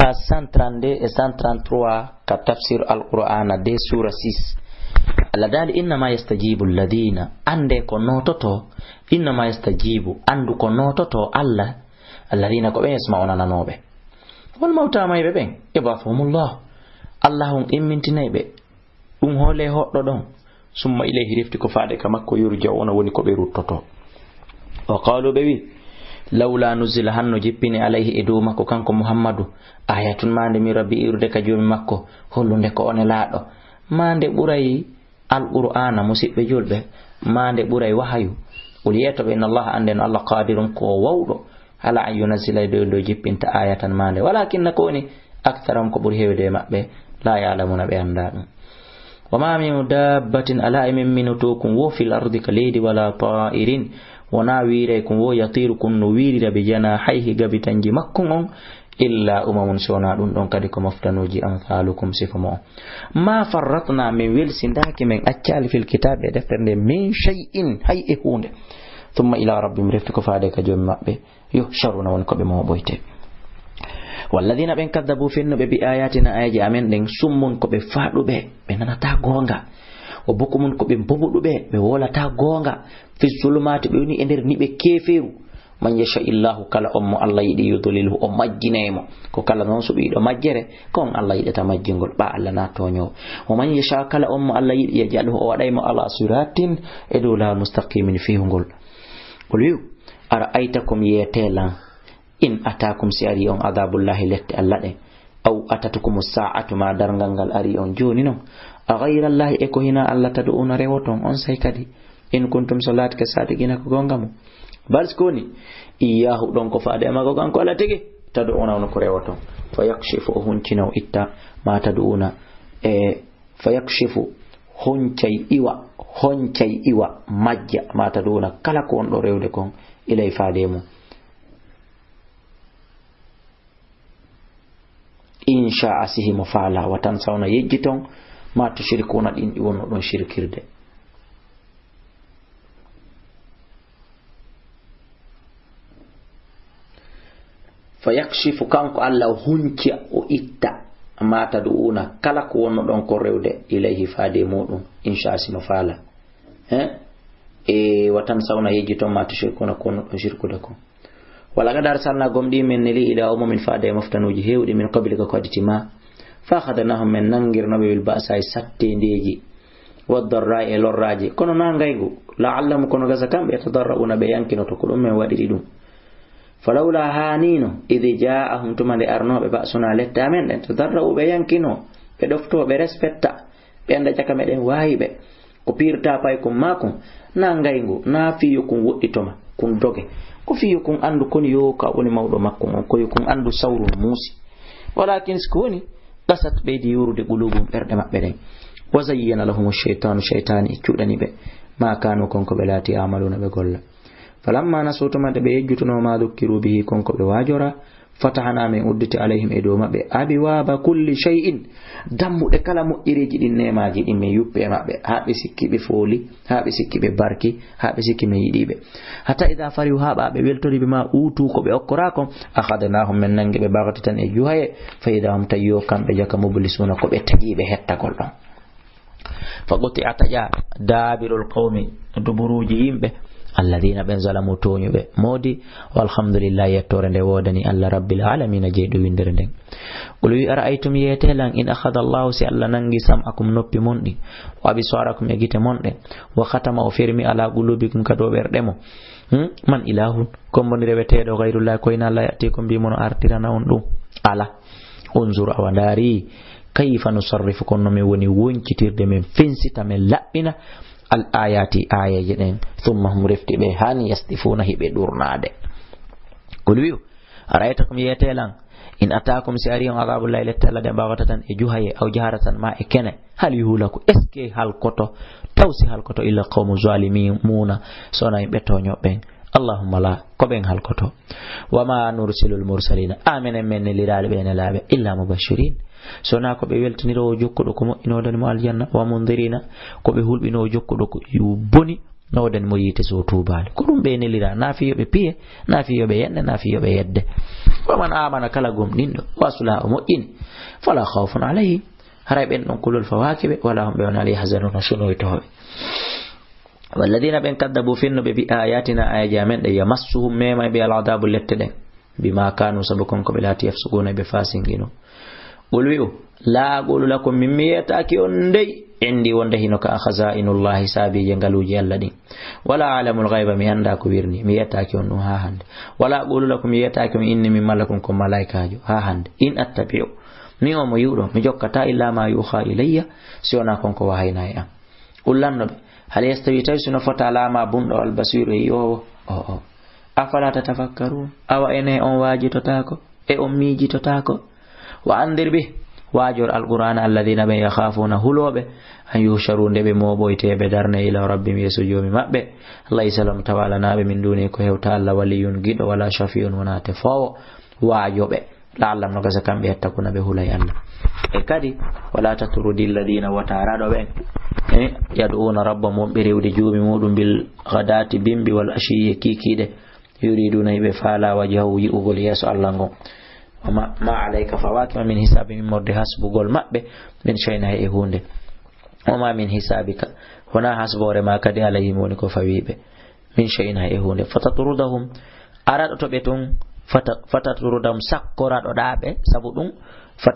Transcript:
page 132 et 133 ka tafsir al-Qur'ana de sura 6 Allah dali innama yastajibu alladhina ande ko nototo innama yastajibu andu ko nototo Allah alladhina ko be yasma'una nanobe wal mauta maybe ben ibafumullah Allahum immintinaybe dum hole hoddo don summa ilayhi rifti ko faade ka makko yurja'una woni ko be ruttoto wa qalu bewi lawla nuzila hanno jippini alayhi edo makko kanko Muhammadu ayatun mande mi rabbi irde ka jomi makko hollunde ko one laado mande buray al-Qur'ana musibbe julbe mande buray wahayu uliyata bi inna Allah anden Allah qadirun ko wawdo ala an yunzila do jippinta ayatan mande walakin koni aktharam ko buri hewde mabbe la ya'lamuna bi anda wama min dabbatin ala min tukun wo fil ardi kalidi wala ta'irin wana wiire kun wo yatiru kun no wiirira be janahayhi gabitanji makkon on illa umamun sona dun don kadi ko maftanoji amsalukum sifamo ma farratna min wilsindaki men accali fil kitabe defterde min shay'in hay e hunde thumma ila rabbim rifiko faade ka jom mabbe yuhsharuna won ko be mo boyte walladhina ben kadzabu finno be bi ayatina ayaji amen den summun ko be faadube be nanata gonga o bokumun ko be bobudube be wolata gonga fi zulumati be woni e der ni be keferu man yasha illahu kala ummu Allah yidi yudlilu o majjinemo ko kala non subi do majjere kon Allah yidi ta majjingol ba Allah na tonyo o man yasha kala ummu Allah yidi yajalu o wadaymo ala siratin edula mustaqimin fi hungol qul ara aitakum yetela in atakum siari on adabullahi lette Allah de aw atatukum sa'atu ma darngal ari on joni non aghayra Allah e ko hina Allah tad'una rewoton on say kadi in kuntum salat ka sadigina ko gongamo bal skoni iyahu don ko faade ma ko kanko ala tigi tad'una on ko rewoton fayakshifu huncinaw itta ma tad'una fayakshifu honcay iwa majja ma tad'una kala ko on do rewde kon ilay faademo insha asihi mafala watan sauna yejjiton ma to shirkuna din wonno don shirkirde fayakshifu kanko Allah hunci o itta ma taduna kala ko wonno don ko rewde ilayhi faade modum insha asihi mafala watan sauna yejjiton ma to shirkuna ko don shirkude ko wala gadar sanna gomdi men neli ila umumin faade maftanuji hewdi min qabli ko aditima fa khadnahum min nangirna bil ba'sa sattendeji wadarra e lorraji kono nangaygo la'allam kono gaza kambe tadarrauna be yankino to ko dum men wadiri dum falawla hanino idh ja'ahum tumande arnobe ba'suna letta men den tadarrau be yankino be dofto be respecta be anda jaka meden wahibe ko pirta pay ko makum nangaygo na fiyo kun wodditoma kun doge ko fiyo kun andu kon yo ka woni mawdo makko on ko kun andu sawru musi walakin skoni qasat beedi yurude qulubum berde mabbe den wa zayyana lahum ash-shaytanu shaytani cudani be ma kanu kon ko belati amaluna be golla falamma nasutu made be yejjutuno ma dukkiru bihi kon ko be wajora fatahana min udditi alayhim edo mabbe abi waba kulli shay'in dammude kala moƴƴereji din nemaji din me yuppe mabbe habe sikki be foli habe sikki be barki habe sikki me yidibe hatta idha farihu haba be weltori be ma utu ko be okkora kon akhadnahum min nange be bagatitan e juhaye fa idahum tayyo kambe jaka mublisuna ko be tagibe hettagol don faqati ataja dabirul qawmi duburuji yimbe alladhina ben zalamu toñube modi walhamdulillah yettore nde wodani Allah rabbil alamin jeedo windere den ulu ara'aytum yetelan in akhadha Allah si Allah nangi sam'akum noppi mondi wa bisarakum egite monde wa khatama o firmi ala qulubikum kado berdemo man ilahun komboni rewetedo ghayrullah ko ina Allah yatikum bi mono artirana on dum ala unzur awandari kayfa nusarrifu konno me woni wonkitirde men finsita men labbina al ayati ayaji den thumma hum rifti be hani yastifuna hibe durnade kulwiyo araytakum yetelan in atakum sariyan azabul layli talade bagatatan e juhaye aw jaharatan ma e kene hal yuhulaku eske hal koto tawsi hal koto illa qawmu zalimuna sona be tonyo ben allahumma la ko ben hal koto wama nursilul mursalina amene men lirale ben labe illa mubashirin sona ko be weltiniro jokkudo ko mo inodani mo aljanna wa mundirina ko be hulbino jokkudo ko yu boni noden mo yite so tubal ko dum be nelira nafiyo be piye nafiyo be yende nafiyo be yedde faman amana kala gomdindo wasula o mo'in fala khawfun alayhi haray ben don kulul fawakibe wala hum be on ali hazanuna shuno itobe walladina ben kaddabu finno be bi ayatina ayajamen de yamassuhum mema be al'adabu letteden bima kanu sabukum ko belati yafsuguna be fasingino ulwi'u la aqulu lakum mimmiyataki ondey indi wonde hino ka khazainullahi sabi jangaluji alla din wala alamul ghaiba mi anda ko wirni mi yataki on ha hande wala aqulu lakum yataki inni min malakum kum malaikaju ha hande in attabi'u mi o mo yudo mi jokkata illa ma yuha ilayya siona konko wahayna ya ullanno hal yastawi taysuna fata lama bundo al basiru yo afala tatafakkarun awa ene on wajitotako e on mijitotako wa andir bi wajur alquran alladhina be yakhafuna hulobe an yusharunde be moboytebe darne ila rabbim yasujomi mabbe allah salam tawala nabe min duni ko hewta allah waliyun gido wala shafiun wana tefawo wajobe la'allam no gasa kambe hattakuna be hulay allah e kadi wala tatrudil ladina watarado ben yad'una rabbahum bi rewde jumi mudum bil ghadati bimbi wal ashiyi kikide yuriduna be fala wajhu yugol yeso allah ngon ma alayka fawakima min hisabi min morde hasbugol mabbe min shayna e hunde wama min hisabika wana hasbore ma kadi alayhim woni ko fawibe min shayna e hunde fatatrudahum arado to betun fatatrudahum sakkorado dabe sabu dum